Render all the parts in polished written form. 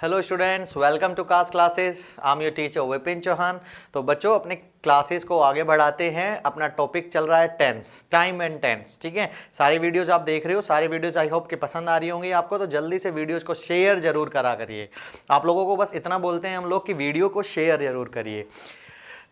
Hello students, welcome to Cast classes. I am your teacher Vipin Chauhan. तो बच्चों, अपने classes को आगे बढ़ाते हैं। अपना टॉपिक चल रहा है टेंस, टाइम एंड टेंस। ठीक है, सारी वीडियोस आप देख रहे हो, सारी वीडियोस आई होप कि पसंद आ रही होंगी आपको। तो जल्दी से वीडियोस को शेयर जरूर करा करिए। आप लोगों को बस इतना बोलते हैं हम लोग कि वीडियो को शेयर जरूर करिए।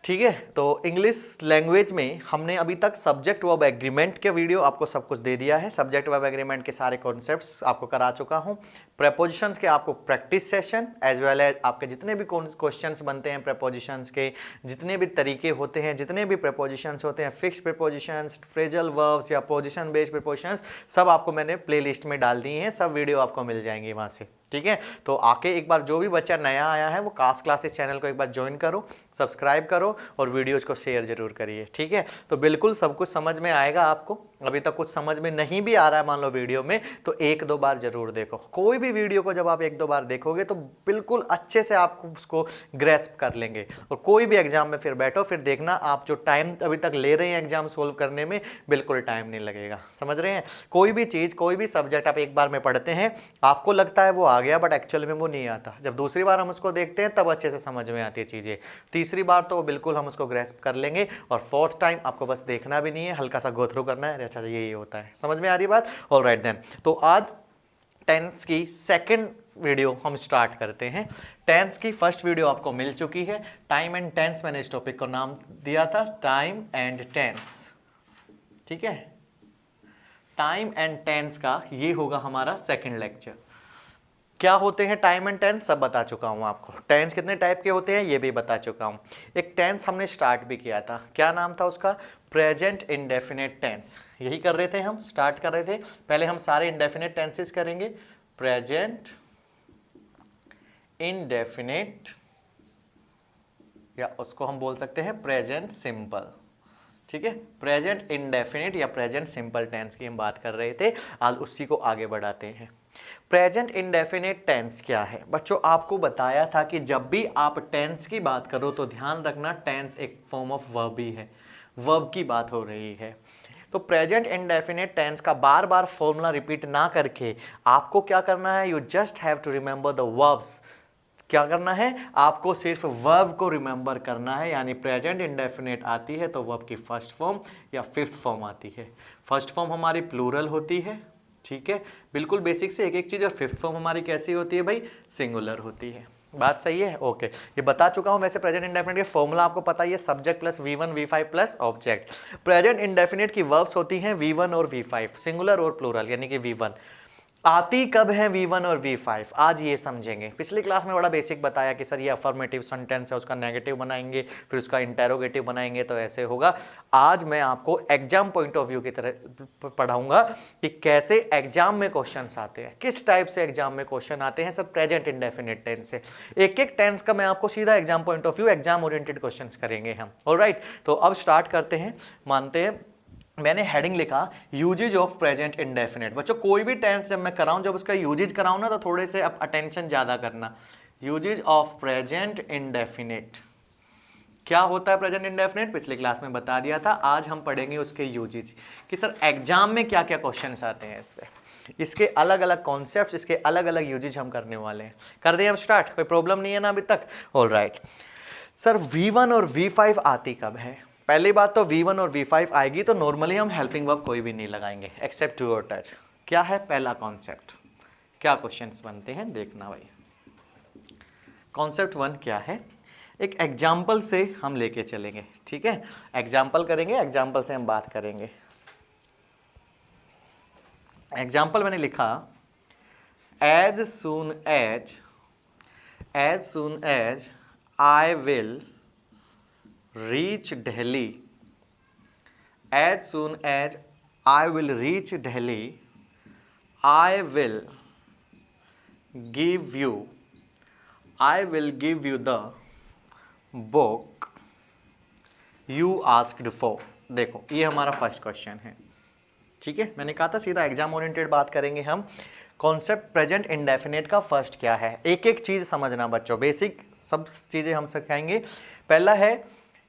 ठीक है, तो इंग्लिश लैंग्वेज में हमने अभी तक सब्जेक्ट वर्ब एग्रीमेंट के वीडियो आपको सब कुछ दे दिया है। सब्जेक्ट वर्ब एग्रीमेंट के सारे कॉन्सेप्ट्स आपको करा चुका हूँ। प्रेपोजिशंस के आपको practice session as well as आपके जितने भी क्वेश्चंस बनते हैं प्रेपोजिशंस के, जितने भी तरीके होते हैं, जितने भी प्रेपोजिशंस होते हैं, फिक्स प्रेपोजिशंस, फ्रेजल वर्ब्स या पोजिशन बेस्ड प्रेपोजिशंस, सब आपको मैंने प्ले लिस्ट में डाल दिए हैं। सब वीडियो आपको मिल जाएंगी वहाँ से। ठीक है, तो आके एक बार जो भी बच्चा नया आया है वो कास्ट क्लासेस चैनल को एक बार ज्वाइन करो, सब्सक्राइब करो और वीडियोज़ को शेयर जरूर करिए। ठीक है, तो बिल्कुल सब कुछ समझ में आएगा आपको। अभी तक कुछ समझ में नहीं भी आ रहा है मान लो वीडियो में, तो एक दो बार जरूर देखो। कोई भी वीडियो को जब आप एक दो बार देखोगे तो बिल्कुल अच्छे से आप उसको ग्रेस्प कर लेंगे। और कोई भी एग्जाम में फिर बैठो, फिर देखना आप जो टाइम अभी तक ले रहे हैं एग्जाम सोल्व करने में, बिल्कुल टाइम नहीं लगेगा। समझ रहे हैं? कोई भी चीज़, कोई भी सब्जेक्ट आप एक बार में पढ़ते हैं, आपको लगता है वो आ गया, बट एक्चुअल में वो नहीं आता। जब दूसरी बार हम उसको देखते हैं तब अच्छे से समझ में आती है चीज़ें। तीसरी बार तो बिल्कुल हम उसको ग्रेस्प कर लेंगे। और फोर्थ टाइम आपको बस देखना भी नहीं है, हल्का सा गो थ्रू करना है। अच्छा, यही होता है। समझ में आ रही बात? ऑलराइट देन, तो आज टेंस की सेकंड वीडियो हम स्टार्ट करते हैं। टेंस की फर्स्ट वीडियो आपको मिल चुकी है, टाइम एंड टेंस। मैंने इस टॉपिक को नाम दिया था टाइम एंड टेंस। ठीक है, टाइम एंड टेंस का ये होगा हमारा सेकंड लेक्चर। क्या होते हैं टाइम एंड टेंस सब बता चुका हूं आपको। टेंस कितने टाइप के होते हैं ये भी बता चुका हूं। एक टेंस हमने स्टार्ट भी किया था, क्या नाम था उसका? Present indefinite tense. यही कर रहे थे हम, स्टार्ट कर रहे थे। पहले हम सारे इंडेफिनिट टेंसेस करेंगे। प्रेजेंट इंडेफिनिट, या उसको हम बोल सकते हैं प्रेजेंट सिंपल। ठीक है, प्रेजेंट इंडेफिनिट या प्रेजेंट सिंपल टेंस की हम बात कर रहे थे। आज उसी को आगे बढ़ाते हैं। प्रेजेंट इंडेफिनिट टेंस क्या है? बच्चों, आपको बताया था कि जब भी आप टेंस की बात करो तो ध्यान रखना टेंस एक फॉर्म ऑफ वर्ब ही है, वर्ब की बात हो रही है। तो प्रेजेंट इंडेफिनिट टेंस का बार बार फॉर्मूला रिपीट ना करके आपको क्या करना है? You just have to remember the verbs. क्या करना है? आपको सिर्फ वर्ब को रिमेंबर करना है। यानी प्रेजेंट इंडेफिनिट आती है तो वर्ब की फर्स्ट फॉर्म या फिफ्थ फॉर्म आती है। फर्स्ट फॉर्म हमारी प्लूरल होती है। ठीक है, बिल्कुल बेसिक से एक एक चीज। और फिफ्थ फॉर्म हमारी कैसी होती है भाई? सिंगुलर होती है। बात सही है? ओके, ये बता चुका हूं। वैसे प्रेजेंट इंडेफिनिट के फॉर्मूला आपको पता ही है, subject plus V1 V5 plus object. Present indefinite की वर्ब्स होती हैं V1 और V5, सिंगुलर और प्लूरल, यानी कि V1। आती कब है V1 और V5? आज ये समझेंगे। पिछली क्लास में बड़ा बेसिक बताया कि सर ये अफर्मेटिव सेंटेंस है, उसका नेगेटिव बनाएंगे, फिर उसका इंटेरोगेटिव बनाएंगे तो ऐसे होगा। आज मैं आपको एग्जाम पॉइंट ऑफ व्यू की तरह पढ़ाऊंगा कि कैसे एग्जाम में क्वेश्चंस आते हैं, किस टाइप से एग्जाम में क्वेश्चन आते हैं। सर प्रेजेंट इंडेफिनिट टेंस से एक एक टेंस का मैं आपको सीधा exam point of view, exam oriented question करेंगे हम। ऑलराइट, तो अब स्टार्ट करते हैं। मानते हैं मैंने हेडिंग लिखा यूजेज ऑफ प्रेजेंट इंडेफिनिट। बच्चों, कोई भी टेंस जब मैं कराऊं, जब उसका यूजेज कराऊं ना, तो थोड़े से अब अटेंशन ज्यादा करना। यूजेज ऑफ प्रेजेंट इंडेफिनिट, क्या होता है प्रेजेंट इंडेफिनिट? पिछली क्लास में बता दिया था। आज हम पढ़ेंगे उसके यूजेज कि सर एग्जाम में क्या क्या क्वेश्चंस आते हैं इससे, इसके अलग अलग कॉन्सेप्ट्स, इसके अलग अलग यूजेज हम करने वाले हैं। कर दें हम स्टार्ट? कोई प्रॉब्लम नहीं है ना अभी तक? ऑलराइट, सर V1 और V5 आती कब है? पहली बात तो V1 और V5 आएगी तो नॉर्मली हम हेल्पिंग वर्ब कोई भी नहीं लगाएंगे एक्सेप्ट टू और टच। क्या है पहला कॉन्सेप्ट? क्या क्वेश्चंस बनते हैं देखना भाई। कॉन्सेप्ट 1 क्या है? एक एग्जाम्पल से हम लेके चलेंगे। ठीक है, एग्जाम्पल करेंगे, एग्जाम्पल से हम बात करेंगे। एग्जाम्पल मैंने लिखा as soon as I will reach Delhi, as soon as I will reach Delhi, I will give you the book you asked for। देखो, ये हमारा फर्स्ट क्वेश्चन है। ठीक है, मैंने कहा था सीधा एग्जाम ओरिएंटेड बात करेंगे हम। कॉन्सेप्ट प्रेजेंट इंडेफिनिट का फर्स्ट क्या है? एक एक चीज समझना बच्चों, बेसिक सब चीजें हम सिखाएंगे। पहला है,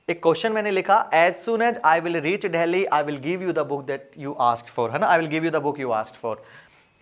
एक क्वेश्चन मैंने लिखा as soon as I will reach Delhi I will give you the book that you asked for, है ना? I will give you the book you asked for.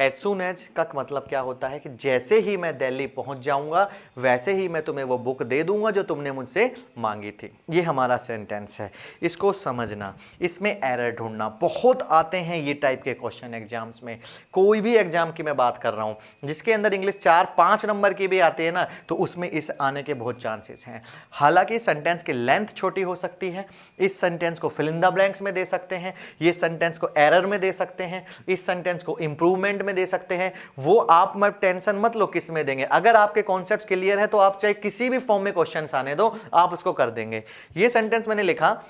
As soon as का मतलब क्या होता है कि जैसे ही मैं दिल्ली पहुंच जाऊंगा वैसे ही मैं तुम्हें वो बुक दे दूंगा जो तुमने मुझसे मांगी थी। ये हमारा सेंटेंस है, इसको समझना। इसमें एरर ढूंढना, बहुत आते हैं ये टाइप के क्वेश्चन एग्जाम्स में। कोई भी एग्जाम की मैं बात कर रहा हूं जिसके अंदर इंग्लिश 4-5 नंबर की भी आती है ना, तो उसमें इस आने के बहुत चांसेस हैं। हालांकि सेंटेंस की लेंथ छोटी हो सकती है, इस सेंटेंस को फिल इन द ब्लैंक्स में दे सकते हैं, ये सेंटेंस को एरर में दे सकते हैं, इस सेंटेंस को इंप्रूवमेंट में दे सकते हैं। वो आप मत टेंशन मत लो किस में देंगे। अगर आपके कॉन्सेप्ट्स क्लियर है तो आप चाहे किसी भी फॉर्म में क्वेश्चंस आने दो, आप उसको कर देंगे। ये सेंटेंस मैंने लिखा,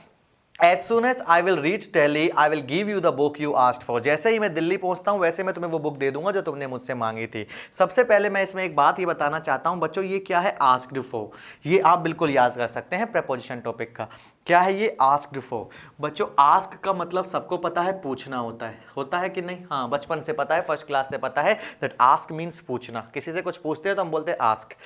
As soon as I will reach Delhi, I will give you the book you asked for। जैसे ही मैं दिल्ली पहुंचता हूं वैसे मैं तुम्हें वो बुक दे दूंगा जो तुमने मुझसे मांगी थी। सबसे पहले मैं इसमें एक बात ही बताना चाहता हूं बच्चों, ये क्या है asked for। ये आप बिल्कुल याद कर सकते हैं प्रीपोजिशन टॉपिक का। क्या है ये asked for? बच्चों ask का मतलब सबको पता है, पूछना होता है कि नहीं? हाँ, बचपन से पता है, फर्स्ट क्लास से पता है that ask means पूछना। किसी से कुछ पूछते हैं तो हम बोलते हैं ask।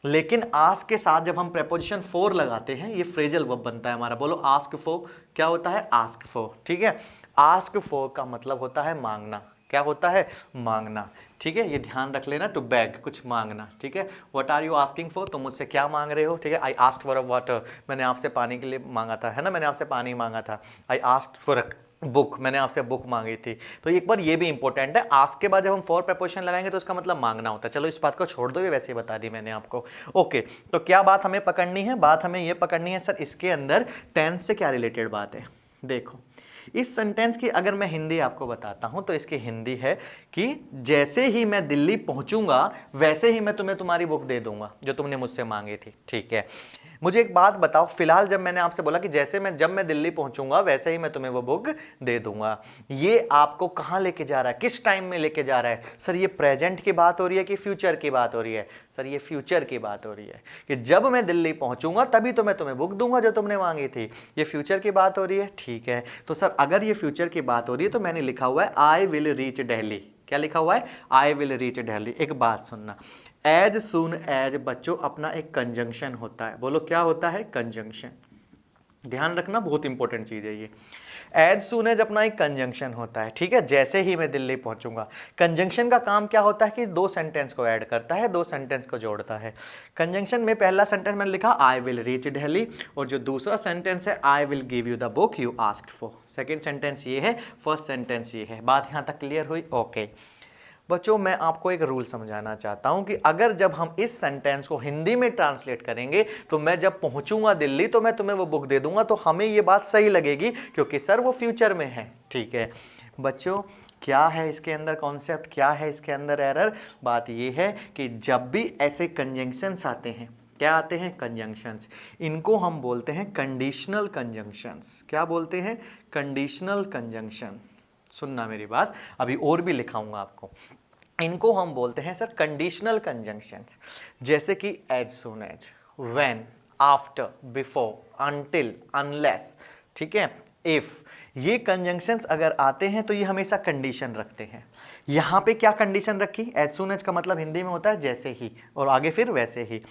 लेकिन आस्क के साथ जब हम प्रेपोजिशन फॉर लगाते हैं ये फ्रेजल वर्ब बनता है हमारा। बोलो आस्क फॉर क्या होता है? Ask for. ठीक है, आस्क फॉर का मतलब होता है मांगना। क्या होता है? मांगना। ठीक है, ये ध्यान रख लेना, टू बेग, कुछ मांगना। ठीक है, what are you asking for, तुम मुझसे क्या मांग रहे हो? ठीक है, I asked for a water, मैंने आपसे पानी के लिए मांगा था, है ना, मैंने आपसे पानी मांगा था। आई आस्क्ड फॉर अ बुक, मैंने आपसे बुक मांगी थी। तो एक बार ये भी इंपॉर्टेंट है, आस्क के बाद जब हम फॉर प्रीपोजिशन लगाएंगे तो उसका मतलब मांगना होता है। चलो इस बात को छोड़ दो, ये वैसे ही बता दी मैंने आपको। ओके, तो क्या बात हमें पकड़नी है? बात हमें ये पकड़नी है सर, इसके अंदर टेंस से क्या रिलेटेड बात है। देखो, इस सेंटेंस की अगर मैं हिंदी आपको बताता हूं तो इसकी हिंदी है कि जैसे ही मैं दिल्ली पहुंचूंगा वैसे ही मैं तुम्हें तुम्हारी बुक दे दूंगा जो तुमने मुझसे मांगी थी। ठीक है, मुझे एक बात बताओ, फिलहाल जब मैंने आपसे बोला कि जब मैं दिल्ली पहुंचूंगा वैसे ही मैं तुम्हें वो बुक दे दूंगा, ये आपको कहां लेके जा रहा है, किस टाइम में लेके जा रहा है? सर ये प्रेजेंट की बात हो रही है कि फ्यूचर की बात हो रही है? सर ये फ्यूचर की बात हो रही है कि जब मैं दिल्ली पहुंचूंगा तभी तो मैं तुम्हें बुक दूंगा जो तुमने मांगी थी। ये फ्यूचर की बात हो रही है। ठीक है, तो सर अगर ये फ्यूचर की बात हो रही है तो मैंने लिखा हुआ है आई विल रीच दिल्ली। क्या लिखा हुआ है? आई विल रीच दिल्ली। एक बात सुनना, एज सुन एज बच्चों अपना एक कंजंक्शन होता है। बोलो क्या होता है? कंजंक्शन। ध्यान रखना, बहुत इंपॉर्टेंट चीज है ये। एज सुन एज अपना एक कंजंक्शन होता है। ठीक है, जैसे ही मैं दिल्ली पहुंचूंगा। कंजंक्शन का काम क्या होता है कि दो सेंटेंस को ऐड करता है, दो सेंटेंस को जोड़ता है। कंजंक्शन में पहला सेंटेंस मैंने लिखा आई विल रीच दिल्ली, और जो दूसरा सेंटेंस है आई will give you the book you asked for. Second sentence ये है, फर्स्ट सेंटेंस ये है। बात यहां तक क्लियर हुई? ओके बच्चों, मैं आपको एक रूल समझाना चाहता हूं कि अगर जब हम इस सेंटेंस को हिंदी में ट्रांसलेट करेंगे तो मैं जब पहुंचूंगा दिल्ली तो मैं तुम्हें वो बुक दे दूंगा, तो हमें ये बात सही लगेगी क्योंकि सर वो फ्यूचर में है। ठीक है बच्चों, क्या है इसके अंदर कॉन्सेप्ट, क्या है इसके अंदर एरर? बात ये है कि जब भी ऐसे कंजंक्शंस आते हैं, क्या आते हैं? कंजंक्शंस, इनको हम बोलते हैं कंडीशनल कंजंक्शंस। क्या बोलते हैं? Conditional conjunction. सुनना मेरी बात, अभी और भी लिखाऊंगा आपको। इनको हम बोलते हैं सर कंडीशनल कंजंक्शंस, जैसे कि as soon as, when, after, before, until, unless. ठीक है, इफ, ये कंजंक्शंस अगर आते हैं तो ये हमेशा कंडीशन रखते हैं। यहां पे क्या कंडीशन रखी? एज सून एज का मतलब हिंदी में होता है जैसे ही, और आगे फिर वैसे ही।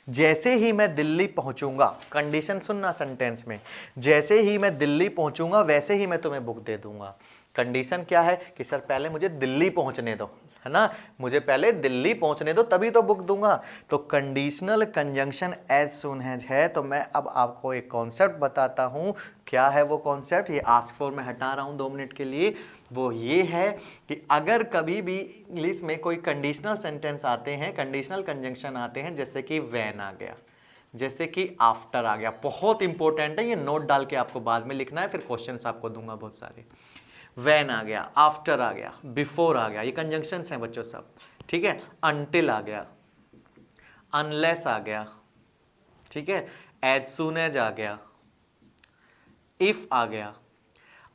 जैसे ही मैं दिल्ली पहुंचूंगा, कंडीशन सुनना सेंटेंस में, जैसे ही मैं दिल्ली पहुंचूंगा वैसे ही मैं तुम्हें बुक दे दूंगा। कंडीशन क्या है कि सर पहले मुझे दिल्ली पहुंचने दो, है ना, मुझे पहले दिल्ली पहुंचने दो तभी तो बुक दूंगा। तो conditional conjunction as soon as है। तो मैं अब आपको एक कॉन्सेप्ट बताता हूं। क्या है वो कॉन्सेप्ट? ये आस्क फॉर मैं हटा रहा हूं 2 मिनट के लिए। वो ये है कि अगर कभी भी इंग्लिश में कोई कंडीशनल सेंटेंस आते हैं, कंडीशनल कंजंक्शन आते हैं, जैसे कि व्हेन आ गया, जैसे कि आफ्टर आ गया, बहुत इंपॉर्टेंट है, ये नोट डाल के आपको बाद में लिखना है, फिर क्वेश्चंस आपको दूंगा बहुत सारे। व्हेन आ गया, आफ्टर आ गया, बिफोर आ गया, ये कंजंक्शंस हैं बच्चों सब। ठीक है, अनटिल आ गया, अनलेस आ गया, ठीक है, एज सून एज आ गया, इफ आ गया।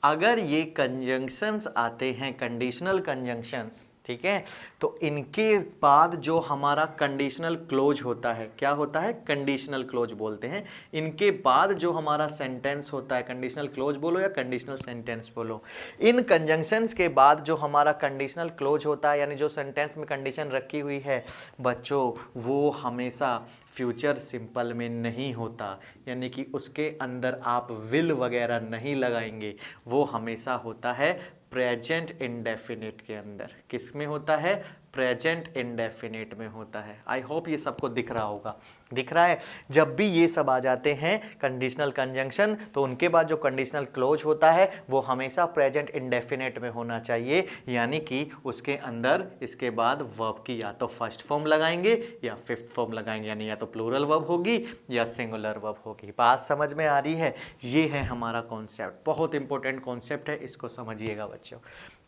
अगर ये कंजंक्शंस आते हैं, कंडीशनल कंजंक्शंस, ठीक है, तो इनके बाद जो हमारा कंडीशनल क्लोज होता है, क्या होता है? कंडीशनल क्लोज बोलते हैं। इनके बाद जो हमारा सेंटेंस होता है, कंडीशनल क्लोज बोलो या कंडीशनल सेंटेंस बोलो, इन कंजंक्शंस के बाद जो हमारा कंडीशनल क्लोज होता है, यानी जो सेंटेंस में कंडीशन रखी हुई है बच्चों, वो हमेशा फ्यूचर सिंपल में नहीं होता, यानी कि उसके अंदर आप विल वगैरह नहीं लगाएंगे, वो हमेशा होता है प्रेजेंट इंडेफिनिट के अंदर। किस में होता है? प्रेजेंट इंडेफिनिट में होता है। आई होप ये सबको दिख रहा होगा। दिख रहा है? जब भी ये सब आ जाते हैं कंडीशनल कंजंक्शन, तो उनके बाद जो कंडीशनल क्लोज होता है वो हमेशा प्रेजेंट इंडेफिनिट में होना चाहिए, यानी कि उसके अंदर इसके बाद वर्ब की या तो फर्स्ट फॉर्म लगाएंगे या फिफ्थ फॉर्म लगाएंगे, यानी या तो प्लूरल वर्ब होगी या सिंगुलर वर्ब होगी। बात समझ में आ रही है? ये है हमारा कॉन्सेप्ट, बहुत इंपॉर्टेंट कॉन्सेप्ट है, इसको समझिएगा बच्चों।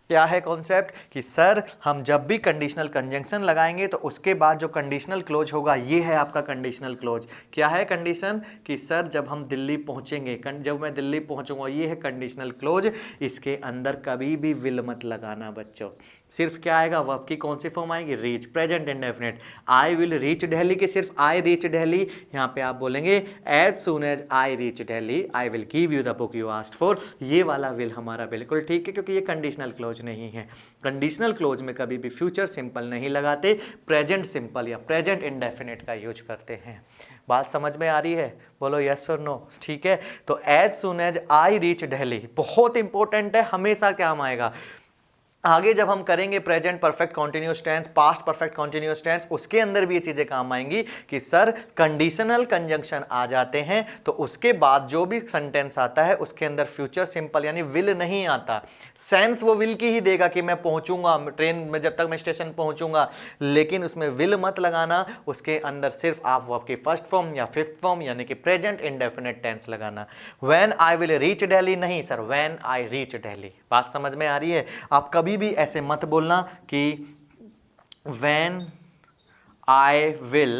क्या है कॉन्सेप्ट? कि सर हम जब भी कंडीशनल कंजंक्शन लगाएंगे तो उसके बाद जो कंडीशनल क्लोज होगा ये है आपका कंडीशनल क्लोज। क्या है कंडीशन? कि सर जब हम दिल्ली पहुंचेंगे, जब मैं दिल्ली पहुंचूंगा, ये है कंडीशनल क्लोज। इसके अंदर कभी भी विल मत लगाना बच्चों। सिर्फ क्या आएगा? वर्ब की कौन सी फॉर्म आएगी? Reach, present indefinite. I will reach Delhi के सिर्फ आई रीच दिल्ली, यहाँ पे आप बोलेंगे as soon as I reach Delhi I will give you the book you asked for. ये वाला विल हमारा बिल्कुल ठीक है, क्योंकि ये कंडीशनल क्लोज नहीं है। कंडीशनल क्लोज में कभी भी फ्यूचर सिंपल नहीं लगाते, प्रेजेंट सिंपल या प्रेजेंट इंडेफिनिट का यूज करते हैं। बात समझ में आ रही है? बोलो यस और नो। ठीक है, तो as soon as I reach Delhi बहुत इंपॉर्टेंट है, हमेशा काम आएगा। आगे जब हम करेंगे present perfect continuous tense, past perfect continuous tense, उसके अंदर भी ये चीजें काम आएंगी कि सर कंडीशनल कंजंक्शन आ जाते हैं तो उसके बाद जो भी सेंटेंस आता है उसके अंदर फ्यूचर सिंपल यानी विल नहीं आता। सेंस वो विल की ही देगा कि मैं पहुंचूंगा ट्रेन में, जब तक मैं स्टेशन पहुंचूंगा, लेकिन उसमें विल मत लगाना। उसके अंदर सिर्फ आप वर्ब की फर्स्ट फॉर्म या फिफ्थ फॉर्म यानी कि प्रेजेंट इंडेफिनिट टेंस लगाना। When I will reach Delhi नहीं sir, when I reach Delhi. बात समझ में आ रही है? आप कभी भी ऐसे मत बोलना कि when I will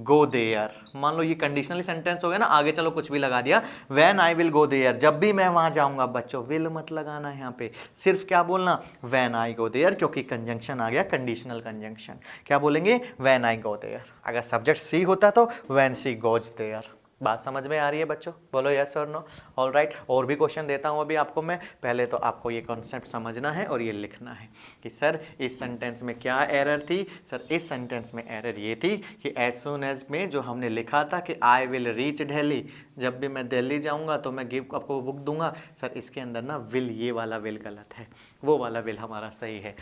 go there। मान लो ये कंडीशनली सेंटेंस हो गया ना, आगे चलो कुछ भी लगा दिया, when I will go there, जब भी मैं वहां जाऊंगा। बच्चों विल मत लगाना है यहाँ पे, सिर्फ क्या बोलना? when I go there, क्योंकि कंजंक्शन आ गया कंडीशनल कंजंक्शन। क्या बोलेंगे? when I go there। अगर सब्जेक्ट सी होता तो when she goes there। बात समझ में आ रही है बच्चों? बोलो यस और नो। ऑल राइट, और भी क्वेश्चन देता हूँ अभी आपको मैं। पहले तो आपको ये कॉन्सेप्ट समझना है और ये लिखना है कि सर इस सेंटेंस में क्या एरर थी। सर इस सेंटेंस में एरर ये थी कि एज सून एज में जो हमने लिखा था कि आई विल रीच दिल्ली, जब भी मैं दिल्ली जाऊँगा तो मैं गिव आपको बुक दूंगा। सर इसके अंदर ना विल, ये वाला विल गलत है, वो वाला विल हमारा सही है।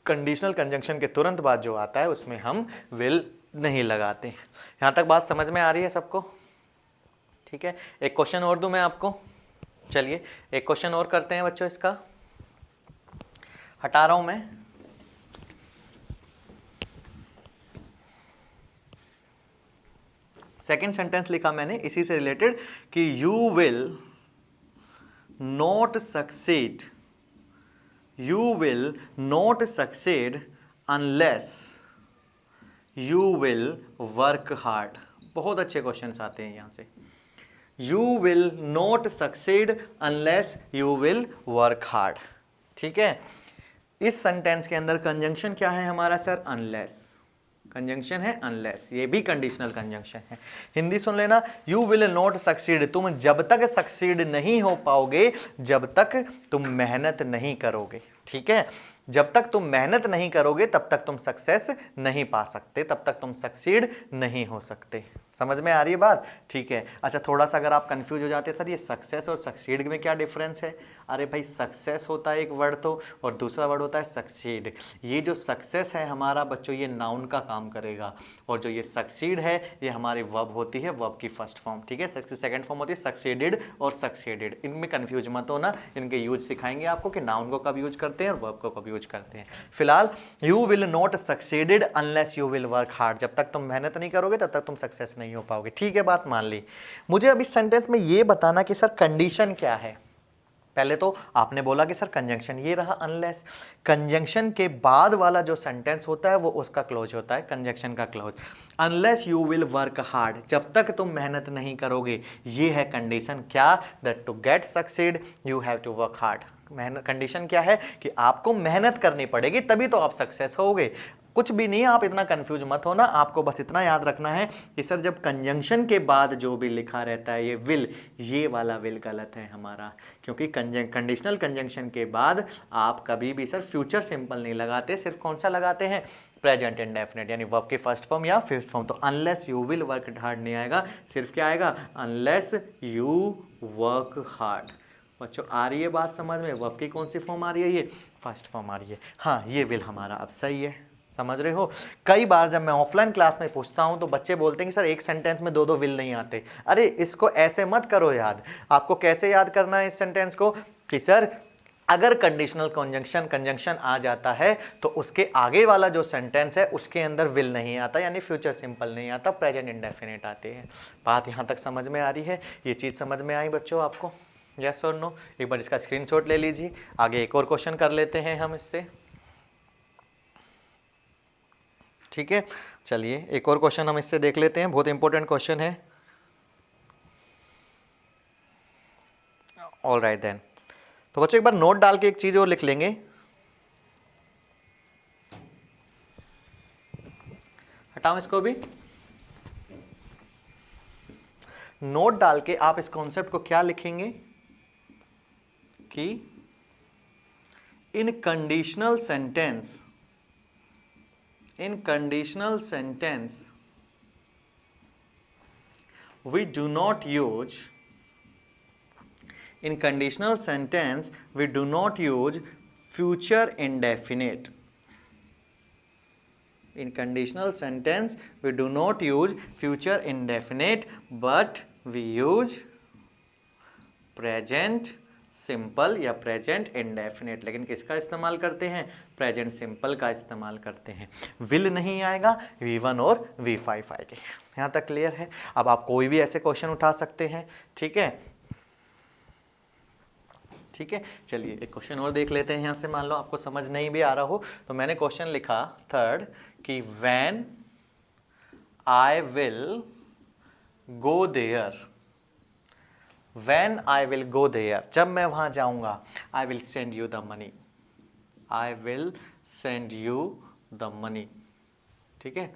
कंडीशनल कंजंक्शन के तुरंत बाद जो आता है उसमें हम विल नहीं लगाते। यहां तक बात समझ में आ रही है सबको? ठीक है, एक क्वेश्चन और दूं मैं आपको। चलिए एक क्वेश्चन और करते हैं बच्चों, इसका हटा रहा हूं मैं। सेकंड सेंटेंस लिखा मैंने इसी से रिलेटेड कि you will not succeed, you will not succeed unless you will work hard. बहुत अच्छे क्वेश्चंस आते हैं यहां से। You will not succeed unless you will work hard. ठीक है, इस सेंटेंस के अंदर कंजंक्शन क्या है हमारा सर? अनलेस। कंजंक्शन है अनलेस, ये भी कंडीशनल कंजंक्शन है। हिंदी सुन लेना, यू विल नॉट सक्सीड, तुम जब तक सक्सीड नहीं हो पाओगे जब तक तुम मेहनत नहीं करोगे। ठीक है, जब तक तुम मेहनत नहीं करोगे तब तक तुम सक्सेस नहीं पा सकते, तब तक तुम सक्सीड नहीं हो सकते। समझ में आ रही है बात? ठीक है। अच्छा, थोड़ा सा अगर आप कंफ्यूज हो जाते हैं सर ये सक्सेस और सक्सीड में क्या डिफरेंस है? अरे भाई सक्सेस होता है एक वर्ड तो, और दूसरा वर्ड होता है सक्सीड। ये जो सक्सेस है हमारा बच्चों ये नाउन का काम करेगा, और जो ये सक्सीड है ये हमारी वर्ब होती है, वर्ब की फर्स्ट फॉर्म। ठीक है, सेकंड फॉर्म होती है सक्सीडेड और सक्सीडेड। इनमें कंफ्यूज मत होना, इनके यूज सिखाएंगे आपको कि नाउन को कब यूज करते हैं और वर्ब को कब यूज करते हैं। फिलहाल you will not succeeded unless you will work hard, जब तक तुम मेहनत नहीं करोगे तब तक तुम सक्सेस नहीं हो पाओगे। ठीक है, बात मान ली। मुझे अब इस सेंटेंस में ये बताना कि सर कंडीशन क्या है। पहले तो आपने बोला कि सर कंजंक्शन ये रहा अनलेस, कंजंक्शन के बाद वाला जो सेंटेंस होता है वो उसका क्लोज होता है, कंजंक्शन का close. Unless you will work hard, जब तक तुम मेहनत नहीं करोगे, ये है कंडीशन। क्या? That to get succeed you have to work hard. Condition क्या है कि आपको मेहनत करनी पड़ेगी तभी तो आप सक्सेस होगे। कुछ भी नहीं, आप इतना कंफ्यूज मत होना, आपको बस इतना याद रखना है कि सर जब कंजंक्शन के बाद जो भी लिखा रहता है ये विल, ये वाला विल गलत है हमारा, क्योंकि कंडीशनल कंजंक्शन के बाद आप कभी भी सर फ्यूचर सिंपल नहीं लगाते, सिर्फ कौन सा लगाते हैं? प्रेजेंट इंडेफिनिट, यानी वर्ब की फर्स्ट फॉर्म या फिफ्थ फॉर्म। तो unless you will work hard नहीं आएगा, सिर्फ क्या आएगा? Unless you work hard. बच्चों आ रही है बात समझ में? वर्ब की कौन सी फॉर्म आ रही है? ये फर्स्ट फॉर्म आ रही है। हाँ, ये विल हमारा अब सही है, समझ रहे हो? कई बार जब मैं ऑफलाइन क्लास में पूछता हूं तो बच्चे बोलते हैं कि सर एक सेंटेंस में दो दो विल नहीं आते। अरे इसको ऐसे मत करो याद। आपको कैसे याद करना है इस सेंटेंस को कि सर अगर कंडीशनल कंजंक्शन आ जाता है तो उसके आगे वाला जो सेंटेंस है उसके अंदर विल नहीं आता, यानी फ्यूचर सिंपल नहीं आता, प्रेजेंट इंडेफिनिट आते हैं। बात यहाँ तक समझ में आ रही है? ये चीज़ समझ में आई बच्चों आपको? यस और नो? एक बार इसका स्क्रीनशॉट ले लीजिए। आगे एक और क्वेश्चन कर लेते हैं हम इससे। ठीक है, चलिए एक और क्वेश्चन हम इससे देख लेते हैं, बहुत इंपॉर्टेंट क्वेश्चन है। ऑल राइट देन, तो बच्चों एक बार नोट डाल के एक चीज और लिख लेंगे। हटाओ इसको भी। नोट डाल के आप इस कॉन्सेप्ट को क्या लिखेंगे कि इन conditional sentence we do not use future indefinite. In conditional sentence we do not use future indefinite but we use present simple या प्रेजेंट इंडेफिनेट। लेकिन किसका इस्तेमाल करते हैं? प्रेजेंट सिंपल का इस्तेमाल करते हैं। विल नहीं आएगा, V1 और V5 आएंगे। यहाँ तक क्लियर है? अब आप कोई भी ऐसे क्वेश्चन उठा सकते हैं। ठीक है, ठीक है, चलिए एक क्वेश्चन और देख लेते हैं। यहाँ से मान लो आपको समझ नहीं भी आ रहा हो तो मैंने क्वेश्चन लिखा थर्ड कि when I will go there, When I will go there, जब मैं वहां जाऊंगा, I will send you the money, I will send you the money। ठीक है,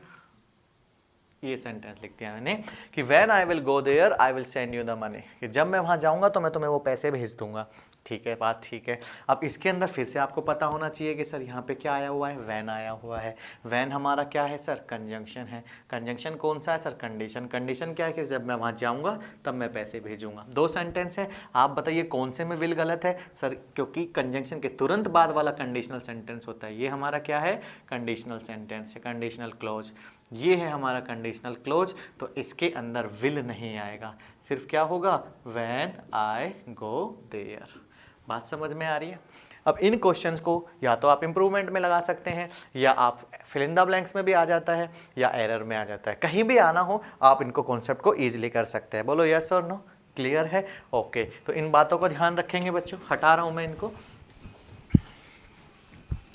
ये सेंटेंस लिख दिया मैंने कि When I will go there, I will send you the money, कि जब मैं वहां जाऊंगा तो मैं तुम्हें वो पैसे भेज दूंगा। ठीक है, बात ठीक है। अब इसके अंदर फिर से आपको पता होना चाहिए कि सर यहाँ पे क्या आया हुआ है? वैन आया हुआ है। वैन हमारा क्या है सर? कंजंक्शन है। कंजंक्शन कौन सा है सर? कंडीशन। कंडीशन क्या है कि जब मैं वहाँ जाऊँगा तब मैं पैसे भेजूंगा। दो सेंटेंस है, आप बताइए कौन से में विल गलत है सर? क्योंकि कंजंक्शन के तुरंत बाद वाला कंडीशनल सेंटेंस होता है, ये हमारा क्या है? कंडीशनल सेंटेंस है, कंडीशनल क्लोज। ये है हमारा कंडीशनल क्लोज, तो इसके अंदर विल नहीं आएगा, सिर्फ क्या होगा? When I go there. बात समझ में आ रही है? अब इन क्वेश्चंस को या तो आप इंप्रूवमेंट में लगा सकते हैं या आप फिल इन द ब्लैंक्स में भी आ जाता है या एरर में आ जाता है, कहीं भी आना हो आप इनको कॉन्सेप्ट को ईजिली कर सकते हैं। बोलो यस और नो? क्लियर है? ओके, तो इन बातों को ध्यान रखेंगे बच्चों। हटा रहा हूं मैं इनको।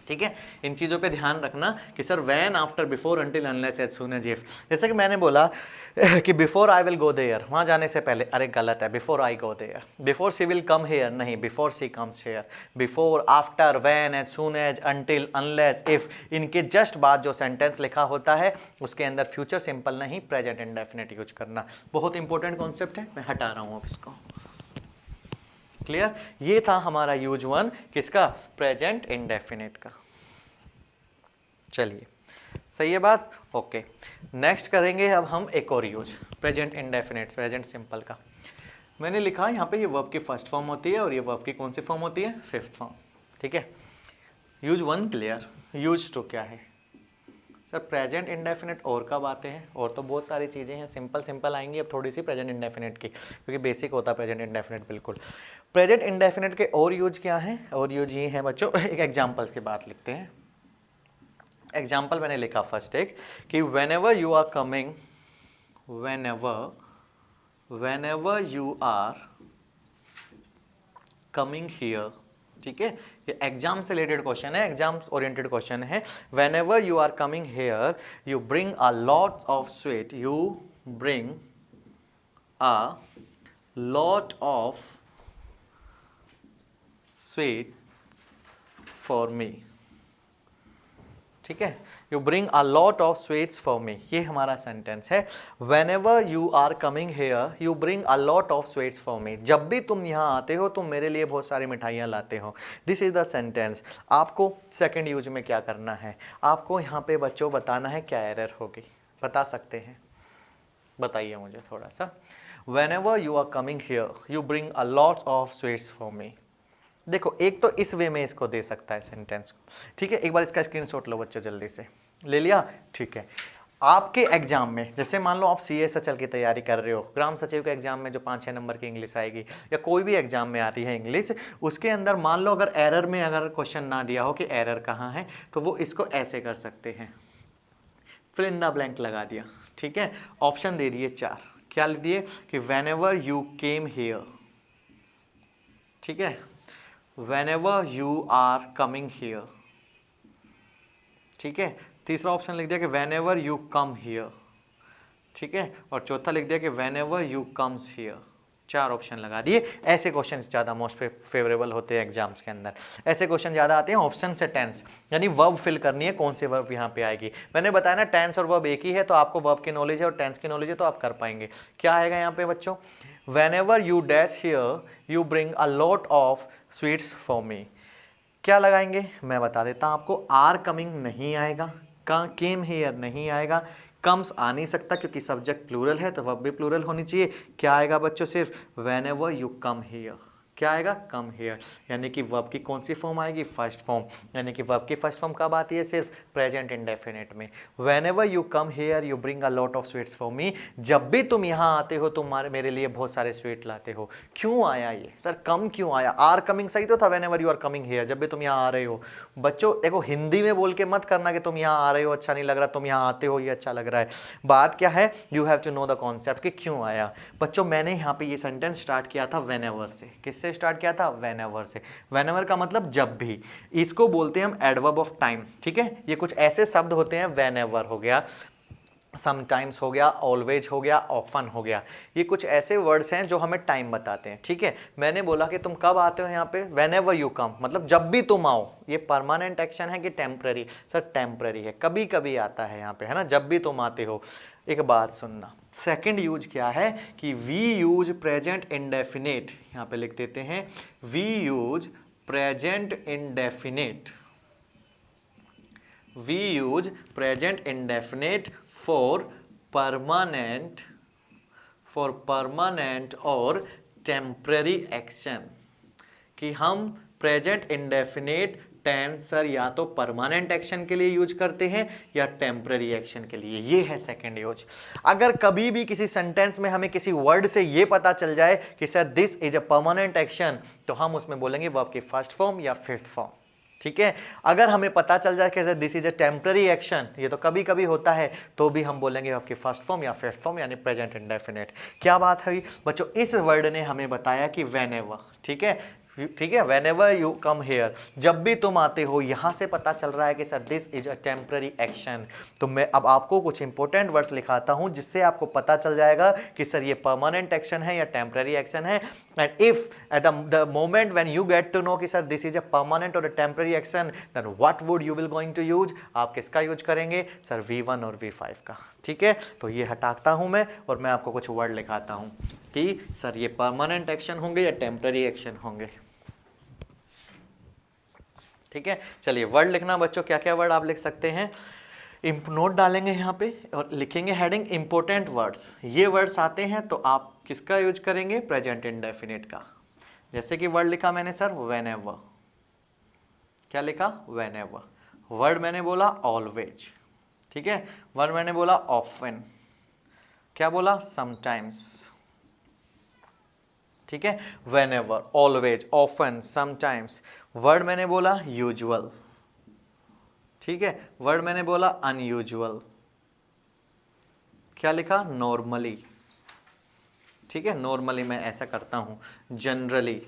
ठीक है, इन चीज़ों पे ध्यान रखना कि sir when, after, before, until, unless, as soon as if. जैसे कि मैंने बोला कि before I will go there, वहाँ जाने से पहले, अरे गलत है, before I go there. Before she will come here, नहीं, before she comes here. Before, after, when, as soon as, until, unless, if, इनके जस्ट बाद जो सेंटेंस लिखा होता है उसके अंदर फ्यूचर सिंपल नहीं, प्रेजेंट इंडेफिनिट यूज करना। बहुत इंपॉर्टेंट कॉन्सेप्ट है, मैं हटा रहा हूँ अब इसको। क्लियर? ये था हमारा यूज वन, किसका? प्रेजेंट इंडेफिनिट का। चलिए, सही है बात? ओके, नेक्स्ट करेंगे अब हम एक और use, present indefinite, present simple का। मैंने लिखा यहाँ पे ये वर्ब की फर्स्ट फॉर्म होती है और ये वर्ब की कौन सी फॉर्म होती है? Fifth form. ठीक है, use one clear. Use two क्या है सर? प्रेजेंट इंडेफिनिट और कब आते हैं? और तो बहुत सारी चीज़ें हैं, सिंपल सिंपल आएंगी अब थोड़ी सी प्रेजेंट इंडेफिनिट की, क्योंकि बेसिक होता है प्रेजेंट इंडेफिनिट बिल्कुल। प्रेजेंट इंडेफिनिट के और यूज क्या है? और यूज ये है बच्चों, एक एग्जाम्पल्स की बात लिखते हैं। एग्जाम्पल मैंने लिखा फर्स्ट एक कि whenever you are coming, whenever you are coming here। ठीक है, ये एग्जाम से रिलेटेड क्वेश्चन है, एग्जाम ओरिएंटेड क्वेश्चन है। whenever you are coming here you bring a lot of sweet, you bring a lot of sweets for me। ठीक है, you bring a lot of sweets for me, ये हमारा sentence है। Whenever you are coming here you bring a lot of sweets for me, जब भी तुम यहाँ आते हो तुम मेरे लिए बहुत सारी मिठाइयाँ लाते हो। This is the sentence. आपको सेकंड यूज में क्या करना है? आपको यहाँ पे बच्चों बताना है क्या एरर होगी, बता सकते हैं? बताइए मुझे थोड़ा सा। whenever you are coming here you bring a lot of sweets for me। देखो एक तो इस वे में इसको दे सकता है सेंटेंस को, ठीक है। एक बार इसका स्क्रीनशॉट लो बच्चों, जल्दी से ले लिया, ठीक है। आपके एग्जाम में जैसे मान लो आप CA की तैयारी कर रहे हो, ग्राम सचिव के एग्जाम में जो 5-6 नंबर की इंग्लिश आएगी या कोई भी एग्जाम में आती है इंग्लिश, उसके अंदर मान लो अगर एरर में अगर क्वेश्चन ना दिया हो कि एरर कहाँ है, तो वो इसको ऐसे कर सकते हैं, फिर इन द ब्लैंक लगा दिया, ठीक है। ऑप्शन दे दिए 4, क्या लिख दिए कि whenever you came here, ठीक है, whenever you are coming here, ठीक है। तीसरा ऑप्शन लिख दिया कि whenever you come here, ठीक है। और चौथा लिख दिया कि whenever you comes here। 4 option लगा दिए। ऐसे क्वेश्चन ज़्यादा मोस्ट फेवरेबल होते हैं एग्जाम्स के अंदर, ऐसे क्वेश्चन ज़्यादा आते हैं ऑप्शन से टेंस, यानी वर्ब फिल करनी है, कौन से वर्ब यहाँ पे आएगी। मैंने बताया ना टेंस और वर्ब एक ही है, तो आपको वर्ब की नॉलेज है और टेंस की नॉलेज है, तो आप कर पाएंगे। क्या आएगा यहाँ पे बच्चों, whenever you dash here you bring a lot of sweets for me। क्या लगाएंगे मैं बता देता हूँ आपको, आर कमिंग नहीं आएगा, केम हेयर नहीं आएगा, कम्स आ नहीं सकता क्योंकि सब्जेक्ट प्लूरल है तो वर्ब भी प्लूरल होनी चाहिए। क्या आएगा बच्चों, सिर्फ whenever you come here। क्या आएगा, कम हेयर, यानी कि वर्ब की कौन सी फॉर्म आएगी, फर्स्ट फॉर्म, यानी कि वर्ब की फर्स्ट फॉर्म कब आती है, सिर्फ प्रेजेंट इंडेफिनिट में। whenever you come here you bring a lot of sweets for me। जब भी तुम यहाँ आते हो तुम मेरे लिए बहुत सारे स्वीट लाते हो। क्यों आया ये सर, कम क्यों आया, आर कमिंग सही तो था, whenever you are coming here, जब भी तुम यहाँ आ रहे हो। बच्चों देखो हिंदी में बोल के मत करना कि तुम यहाँ आ रहे हो अच्छा नहीं लग रहा, तुम यहाँ आते हो ये अच्छा लग रहा है। बात क्या है, you have to know the concept कि क्यों आया। बच्चों मैंने यहाँ पे ये सेंटेंस स्टार्ट किया था whenever से, किससे स्टार्ट किया था, whenever से। whenever का मतलब जब भी, इसको बोलते हैं हम एडवर्ब ऑफ टाइम, ठीक है। ये कुछ ऐसे शब्द होते हैं, whenever हो गया, समटाइम्स हो गया, ऑलवेज हो गया, ऑफन हो गया, ये कुछ ऐसे वर्ड्स हैं जो हमें टाइम बताते हैं, ठीक है। मैंने बोला कि तुम कब आते हो यहाँ पे, whenever you come, मतलब जब भी तुम आओ। ये परमानेंट एक्शन है कि टेम्पररी, सर टेम्पररी है, कभी कभी आता है यहाँ पे, है ना, जब भी तुम आते हो। एक बात सुनना, सेकंड यूज क्या है कि वी यूज प्रेजेंट इंडेफिनेट, यहाँ पे लिख देते हैं we use present indefinite, we use present indefinite for permanent और टेम्पररी एक्शन, कि हम प्रेजेंट इंडेफिनेट टेंस सर या तो परमानेंट एक्शन के लिए यूज करते हैं या टेम्पररी एक्शन के लिए। ये है सेकंड यूज। अगर कभी भी किसी सेंटेंस में हमें किसी वर्ड से ये पता चल जाए कि sir this is a permanent action, तो हम उसमें बोलेंगे वर्ब की फर्स्ट फॉर्म या फिफ्थ फॉर्म, ठीक है। अगर हमें पता चल जाए कि sir this is a temporary action, ये तो कभी कभी होता है, तो भी हम बोलेंगे वर्ब की फर्स्ट फॉर्म या फिफ्थ फॉर्म, यानी प्रेजेंट इंडेफिनिट। क्या बात है बच्चों, इस वर्ड ने हमें बताया कि whenever, ठीक है, ठीक है, whenever you come here, जब भी तुम आते हो, यहां से पता चल रहा है कि sir this is a temporary action. तो मैं अब आपको कुछ इंपॉर्टेंट वर्ड्स लिखाता हूं जिससे आपको पता चल जाएगा कि सर ये परमानेंट एक्शन है या टेम्पररी एक्शन है। And if at the moment when you get to know कि sir this is a permanent और a temporary action, then what would you will going to use, आप किसका use करेंगे, sir V1 और V5 का, ठीक है। तो ये हटाता हूं मैं और मैं आपको कुछ वर्ड लिखाता हूं कि सर ये परमानेंट एक्शन होंगे या टेम्पररी एक्शन होंगे, ठीक है। चलिए वर्ड लिखना बच्चों, क्या क्या वर्ड आप लिख सकते हैं, नोट डालेंगे यहाँ पे और लिखेंगे हेडिंग इंपॉर्टेंट वर्ड्स। ये वर्ड्स आते हैं तो आप किसका यूज करेंगे, प्रेजेंट इंडेफिनिट का। जैसे कि वर्ड लिखा मैंने सर whenever, क्या लिखा, whenever। वर्ड मैंने बोला ऑलवेज, ठीक है। वर्ड मैंने बोला ऑफन, क्या बोला, समटाइम्स, ठीक है। whenever, always, often, sometimes। Word मैंने बोला यूजुअल, ठीक है। वर्ड मैंने बोला अनयूजुअल, क्या लिखा, नॉर्मली, ठीक है। नॉर्मली मैं ऐसा करता हूं, जनरली।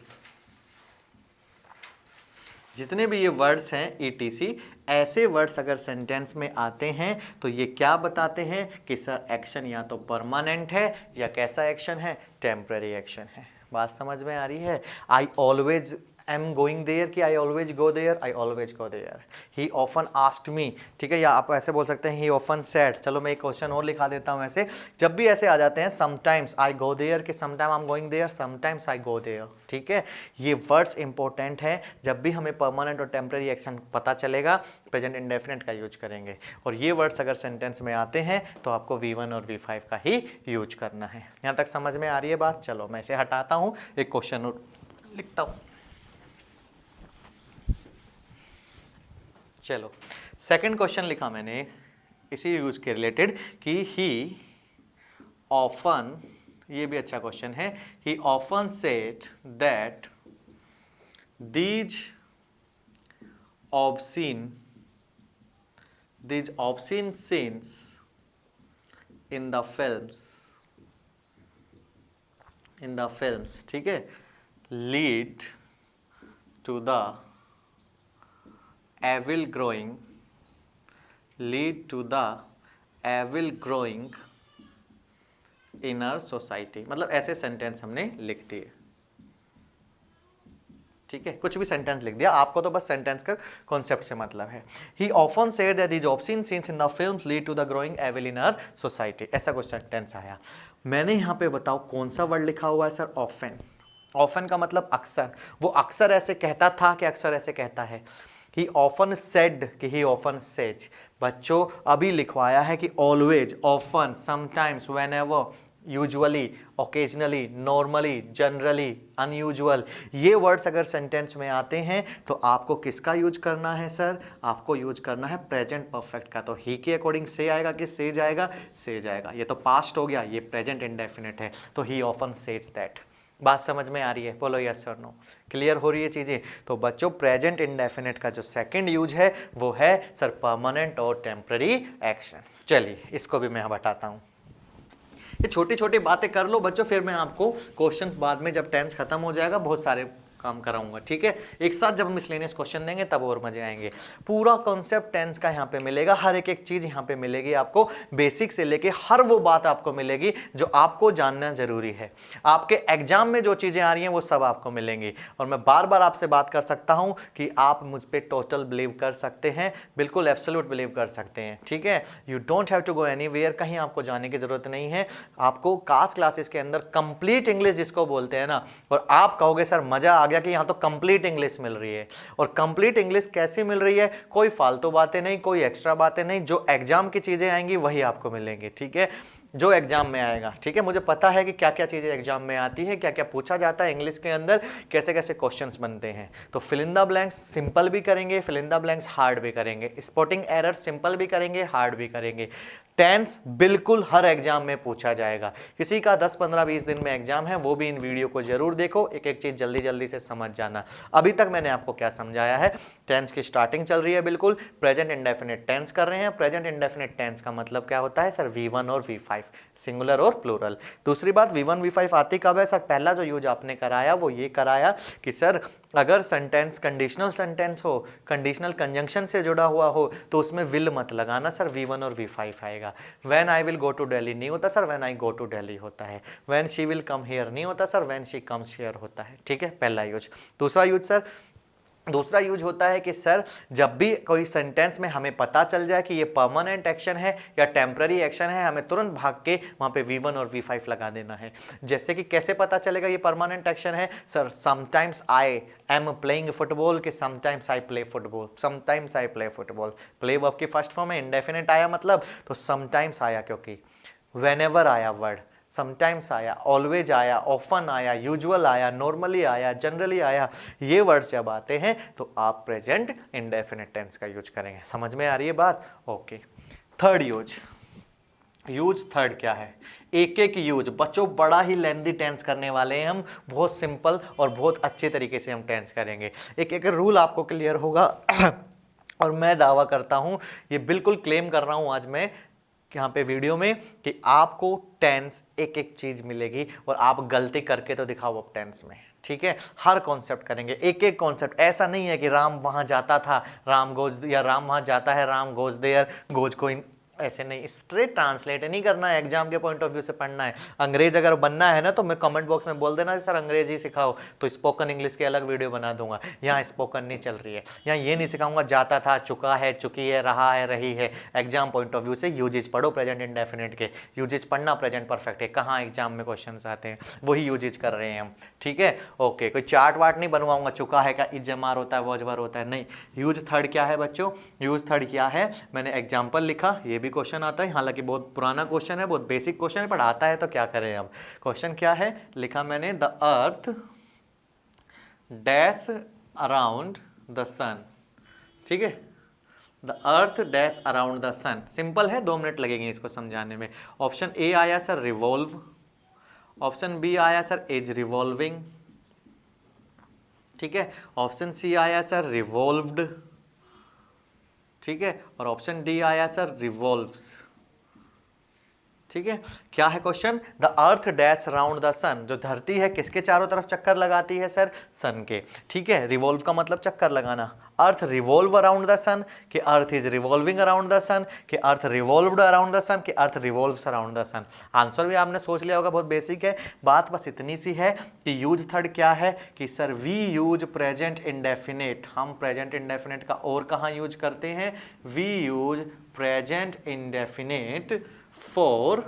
जितने भी ये वर्ड्स हैं ETC, ऐसे वर्ड्स अगर सेंटेंस में आते हैं तो ये क्या बताते हैं कि सर एक्शन या तो परमानेंट है या कैसा एक्शन है, टेम्पररी एक्शन है। बात समझ में आ रही है। I always am going there कि I always go there, I always go there. He often asked me, ठीक है, या आप ऐसे बोल सकते हैं ही ऑफन सेड। चलो मैं एक क्वेश्चन और लिखा देता हूं ऐसे, जब भी ऐसे आ जाते हैं समटाइम्स आई गो देयर कि sometime I am going there, sometimes I go there, ठीक है। ये वर्ड्स इंपॉर्टेंट हैं, जब भी हमें परमानेंट और टेम्पररी एक्शन पता चलेगा प्रेजेंट इंडेफिनिट का यूज करेंगे। और ये वर्ड्स अगर सेंटेंस में आते हैं तो आपको V1 और V5 का ही यूज करना है। यहां तक समझ में आ रही है बात? चलो मैं इसे हटाता हूं, एक क्वेश्चन और लिखता हूं। चलो सेकंड क्वेश्चन लिखा मैंने इसी यूज के रिलेटेड कि ही ऑफन, ये भी अच्छा क्वेश्चन है, ही often said that these obscene scenes in the films, ठीक है, lead to the evil growing inner society। मतलब ऐसे सेंटेंस हमने लिख दिए, ठीक है, कुछ भी सेंटेंस लिख दिया, आपको तो बस सेंटेंस का कॉन्सेप्ट से मतलब है। He often said that these obscene scenes in the films lead to the growing evil in our society। ऐसा कुछ सेंटेंस आया। मैंने यहाँ पे बताओ कौन सा वर्ड लिखा हुआ है सर? ऑफन। ऑफन का मतलब अक्सर, वो अक्सर ऐसे कहता था कि अक्सर ऐसे कहता है। He often said कि he often said। बच्चों अभी लिखवाया है कि always, often, sometimes, whenever, usually, occasionally, normally, generally, unusual, ये वर्ड्स अगर सेंटेंस में आते हैं तो आपको किसका यूज करना है सर? आपको यूज करना है प्रेजेंट परफेक्ट का। तो ही के अकॉर्डिंग से आएगा कि से जाएगा? से जाएगा। ये तो पास्ट हो गया, ये प्रेजेंट इंडेफिनिट है, तो ही ऑफन सेज दैट। बात समझ में आ रही है? बोलो यस और नो। क्लियर हो रही है चीजें? तो बच्चों प्रेजेंट इंडेफिनिट का जो सेकंड यूज है वो है सर परमानेंट और टेम्पररी एक्शन। चलिए इसको भी मैं बताता हूं। ये छोटी छोटी बातें कर लो बच्चों, फिर मैं आपको क्वेश्चंस बाद में जब टेंस खत्म हो जाएगा बहुत सारे काम कराऊंगा, ठीक है। एक साथ जब हम मिसलेनियस क्वेश्चन देंगे तब और मजे आएंगे। पूरा कॉन्सेप्ट टेंस का यहाँ पे मिलेगा, हर एक एक चीज यहाँ पे मिलेगी आपको, बेसिक से लेके हर वो बात आपको मिलेगी जो आपको जानना जरूरी है। आपके एग्जाम में जो चीजें आ रही हैं वो सब आपको मिलेंगी। और मैं बार बार आपसे बात कर सकता हूँ कि आप मुझ पर टोटल बिलीव कर सकते हैं, बिल्कुल एब्सोल्यूट बिलीव कर सकते हैं, ठीक है। You don't have to go anywhere, कहीं आपको जाने की जरूरत नहीं है। आपको कास्ट क्लासेस के अंदर कंप्लीट इंग्लिश जिसको बोलते हैं ना, और आप कहोगे सर मजा आ गया कि यहां तो कंप्लीट इंग्लिश मिल रही है। और कंप्लीट इंग्लिश कैसी मिल रही है? कोई फालतू बातें नहीं, कोई एक्स्ट्रा बातें नहीं, जो एग्जाम की चीजें आएंगी वही आपको मिलेंगी, ठीक है, जो एग्जाम में आएगा, ठीक है। मुझे पता है कि क्या क्या चीजें एग्जाम में आती है, क्या क्या पूछा जाता है इंग्लिश के अंदर, कैसे कैसे क्वेश्चंस बनते हैं। तो fill in the blanks simple भी करेंगे, fill in the blanks hard भी करेंगे, स्पॉटिंग एरर सिंपल भी करेंगे, हार्ड भी करेंगे। टेंस बिल्कुल हर एग्जाम में पूछा जाएगा। किसी का 10, 15, 20 दिन में एग्जाम है, वो भी इन वीडियो को जरूर देखो, एक एक चीज जल्दी जल्दी से समझ जाना। अभी तक मैंने आपको क्या समझाया है? टेंस की स्टार्टिंग चल रही है, बिल्कुल प्रेजेंट इंडेफिनिट टेंस कर रहे हैं। प्रेजेंट इंडेफिनिट टेंस का मतलब क्या होता है सर? V1 और V5, सिंगुलर और प्लूरल। दूसरी बात, V1 V5 आती कब है सर? पहला जो यूज आपने कराया वो ये कराया कि सर अगर सेंटेंस कंडीशनल सेंटेंस हो, कंडीशनल कंजंक्शन से जुड़ा हुआ हो, तो उसमें विल मत लगाना सर, V1 और V5 आएगा। When I will go to Delhi नहीं होता sir, when I go to Delhi होता है। When she will come here नहीं होता sir, when she comes here होता है, ठीक है, पहला यूज। दूसरा यूज होता है कि सर जब भी कोई सेंटेंस में हमें पता चल जाए कि ये परमानेंट एक्शन है या टेम्पररी एक्शन है, हमें तुरंत भाग के वहां पे V1 और V5 लगा देना है। जैसे कि कैसे पता चलेगा ये परमानेंट एक्शन है sir? Sometimes I am playing football के sometimes I play football, sometimes I play football. Play verb की फर्स्ट फॉर्म है, इंडेफिनिट आया मतलब, तो समटाइम्स आया क्योंकि व्हेनेवर आया वर्ड, समटाइम्स आया, ऑलवेज आया, ऑफन आया, यूजुअल आया, नॉर्मली आया, जनरली आया। ये वर्ड्स जब आते हैं तो आप प्रेजेंट इंडेफिनिट टेंस का यूज करेंगे। समझ में आ रही है बात? ओके। थर्ड यूज थर्ड क्या है? एक एक यूज बच्चों बड़ा ही लेंदी टेंस करने वाले हैं हम, बहुत सिंपल और बहुत अच्छे तरीके से हम टेंस करेंगे। एक एक रूल आपको क्लियर होगा और मैं दावा करता हूं, ये बिल्कुल क्लेम कर रहा हूं आज मैं यहाँ पे वीडियो में, कि आपको टेंस एक एक चीज मिलेगी और आप गलती करके तो दिखाओ अब टेंस में, ठीक है। हर कॉन्सेप्ट करेंगे, एक एक कॉन्सेप्ट। ऐसा नहीं है कि राम वहां जाता था, राम गोज, या राम वहां जाता है, राम गोज देयर, गोज को ऐसे नहीं, स्ट्रेट ट्रांसलेट नहीं करना है, एग्जाम के पॉइंट ऑफ व्यू से पढ़ना है। अंग्रेज अगर बनना है ना तो मैं कमेंट बॉक्स में बोल देना सर अंग्रेजी सिखाओ, तो स्पोकन इंग्लिश की अलग वीडियो बना दूंगा। यहाँ स्पोकन नहीं चल रही है, यहाँ ये नहीं सिखाऊंगा जाता था, चुका है, चुकी है, रहा है, रही है। एग्जाम पॉइंट ऑफ व्यू से यूजेज पढ़ो प्रेजेंट इंडेफिनिट के, यूजेज पढ़ना प्रेजेंट परफेक्ट है, कहाँ एग्जाम में क्वेश्चन आते हैं वही यूजेज कर रहे हैं हम, ठीक है। ओके, कोई चार्ट वार्ट नहीं बनवाऊंगा, चुका है का इजमार होता है, वजवर होता है, नहीं। यूज थर्ड क्या है बच्चों, यूज थर्ड क्या है, मैंने एग्जाम्पल लिखा, ये भी क्वेश्चन आता है, हालांकि बहुत पुराना क्वेश्चन है, बहुत बेसिक क्वेश्चन है, पर आता है तो क्या करें अब। क्वेश्चन क्या है, लिखा मैंने the earth dash around the sun, ठीक है, the earth dash around the sun. Simple है, 2 मिनट लगेंगे इसको समझाने में। ऑप्शन ए आया सर रिवॉल्व, ऑप्शन बी आया सर इज रिवॉल्विंग, ठीक है, ऑप्शन सी आया सर रिवॉल्व्ड, ठीक है, और ऑप्शन डी आया सर रिवॉल्व्स, ठीक है। क्या है question, the earth dash round the sun, जो धरती है किसके चारों तरफ चक्कर लगाती है सर, सन के, ठीक है। रिवॉल्व का मतलब चक्कर लगाना, earth revolve around the sun, कि earth is revolving around the sun, कि earth revolved around the sun, कि earth revolves around the sun. Answer भी आपने सोच लिया होगा, बहुत बेसिक है। बात बस इतनी सी है कि यूज थर्ड क्या है कि sir we use present indefinite, हम प्रेजेंट इंडेफिनिट का और कहाँ यूज करते हैं, we use present indefinite for,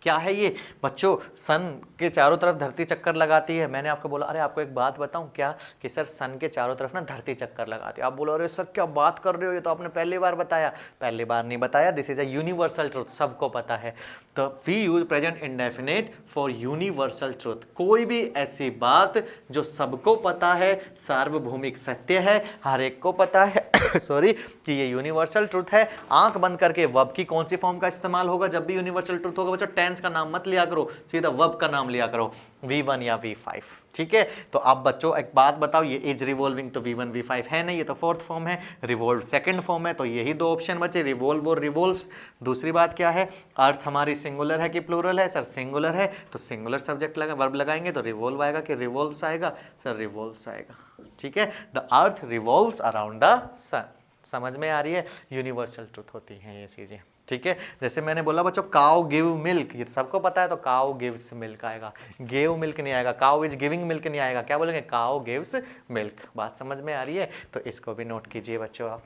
क्या है ये बच्चों, सन के चारों तरफ धरती चक्कर लगाती है। मैंने आपको बोला अरे आपको एक बात बताऊं क्या, कि सर सन के चारों तरफ ना धरती चक्कर लगाती है। आप बोलो अरे सर क्या बात कर रहे हो, ये तो आपने पहली बार बताया। पहली बार नहीं बताया, this is a universal truth, सबको पता है। तो we use present indefinite for universal truth, कोई भी ऐसी बात जो सबको पता है, सार्वभौमिक सत्य है, हर एक को पता है सॉरी, कि ये यूनिवर्सल ट्रूथ है। आंख बंद करके वर्ब की कौन सी फॉर्म का इस्तेमाल होगा जब भी यूनिवर्सल ट्रूथ होगा बच्चों, टेंस का नाम मत लिया करो, सीधा वर्ब का नाम लिया करो, V1 या V5, ठीक है। तो आप बच्चों एक बात बताओ, ये इज रिवॉल्विंग तो V1 V5 है नहीं, ये तो फोर्थ फॉर्म है, रिवॉल्व सेकंड फॉर्म है, तो यही 2 ऑप्शन बचे, रिवॉल्व और रिवॉल्व्स। दूसरी बात क्या है, अर्थ हमारी सिंगुलर है कि प्लूरल है, सर सिंगुलर है, तो सिंगुलर सब्जेक्ट लगा वर्ब लगाएंगे तो रिवॉल्व आएगा कि रिवॉल्व्स आएगा, सर रिवॉल्व्स आएगा, ठीक है। The earth revolves around the sun, समझ में आ रही है, यूनिवर्सल ट्रूथ होती हैं ये चीजें, ठीक है। जैसे मैंने बोला बच्चों काउ गिव मिल्क, ये सबको पता है, तो काउ गिव्स मिल्क आएगा, गिव मिल्क नहीं आएगा, काउ इज गिविंग मिल्क नहीं आएगा, क्या बोलेंगे, काउ गिव्स मिल्क। बात समझ में आ रही है, तो इसको भी नोट कीजिए बच्चों आप,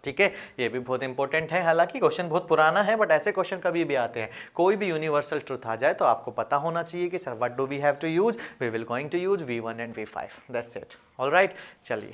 ठीक है। ये भी बहुत इंपॉर्टेंट है, हालांकि क्वेश्चन बहुत पुराना है, बट ऐसे क्वेश्चन कभी भी आते हैं। कोई भी यूनिवर्सल ट्रूथ आ जाए तो आपको पता होना चाहिए कि sir what do we have to use, we will going to use V1 and V5, that's it, alright. चलिए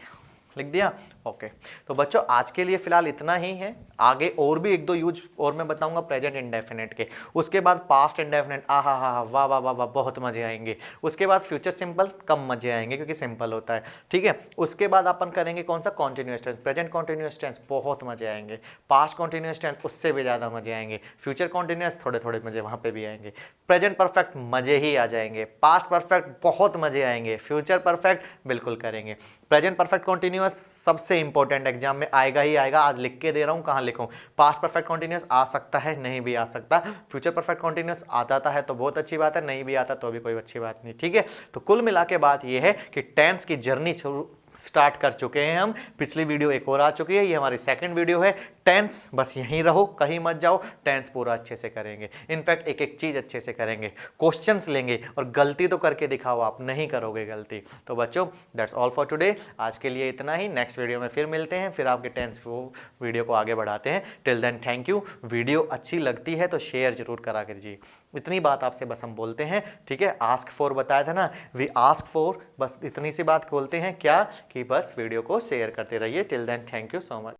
लिख दिया, ओके। तो बच्चों आज के लिए फिलहाल इतना ही है, आगे और भी 1-2 यूज और मैं बताऊंगा प्रेजेंट इंडेफिनिट के, उसके बाद पास्ट इंडेफिनिट, आहा हा वाह वाह वाह वाह बहुत मजे आएंगे। उसके बाद फ्यूचर सिंपल कम मजे आएंगे क्योंकि सिंपल होता है, ठीक है। उसके बाद अपन करेंगे कौन सा, continuous tense, present continuous tense बहुत मजे आएंगे, पास्ट कॉन्टिन्यूअस टेंस उससे भी ज़्यादा मजे आएंगे, फ्यूचर कॉन्टिन्यूअस थोड़े थोड़े मजे वहाँ पे भी आएंगे, प्रेजेंट परफेक्ट मजे ही आ जाएंगे, पास्ट परफेक्ट बहुत मजे आएंगे, फ्यूचर परफेक्ट बिल्कुल करेंगे। प्रेजेंट परफेक्ट कॉन्टिन्यूअस सबसे इंपॉर्टेंट, एग्जाम में आएगा ही आएगा, आज लिख के दे रहा हूँ, कहाँ लिखूं। पास्ट परफेक्ट कॉन्टिन्यूअस आ सकता है, नहीं भी आ सकता। फ्यूचर परफेक्ट कॉन्टिन्यूअस आता है तो बहुत अच्छी बात है, नहीं भी आता तो भी कोई अच्छी बात नहीं, ठीक है। तो कुल मिला के बात यह है कि टेंस की जर्नी स्टार्ट कर चुके हैं हम, पिछली वीडियो एक और आ चुकी है, ये हमारी सेकंड वीडियो है। टेंस बस यहीं रहो, कहीं मत जाओ, टेंस पूरा अच्छे से करेंगे, इनफैक्ट एक एक चीज अच्छे से करेंगे, क्वेश्चंस लेंगे, और गलती तो करके दिखाओ, आप नहीं करोगे गलती। तो बच्चों दैट्स ऑल फॉर टुडे, आज के लिए इतना ही, नेक्स्ट वीडियो में फिर मिलते हैं, फिर आपके टेंस को वीडियो को आगे बढ़ाते हैं। Till then thank you. Video अच्छी लगती है तो शेयर जरूर करा दीजिए, इतनी बात आपसे बस हम बोलते हैं, ठीक है। आस्क फॉर बताया था ना, वी आस्क फॉर, बस इतनी सी बात बोलते हैं क्या, कि बस वीडियो को शेयर करते रहिए। Till then thank you so much.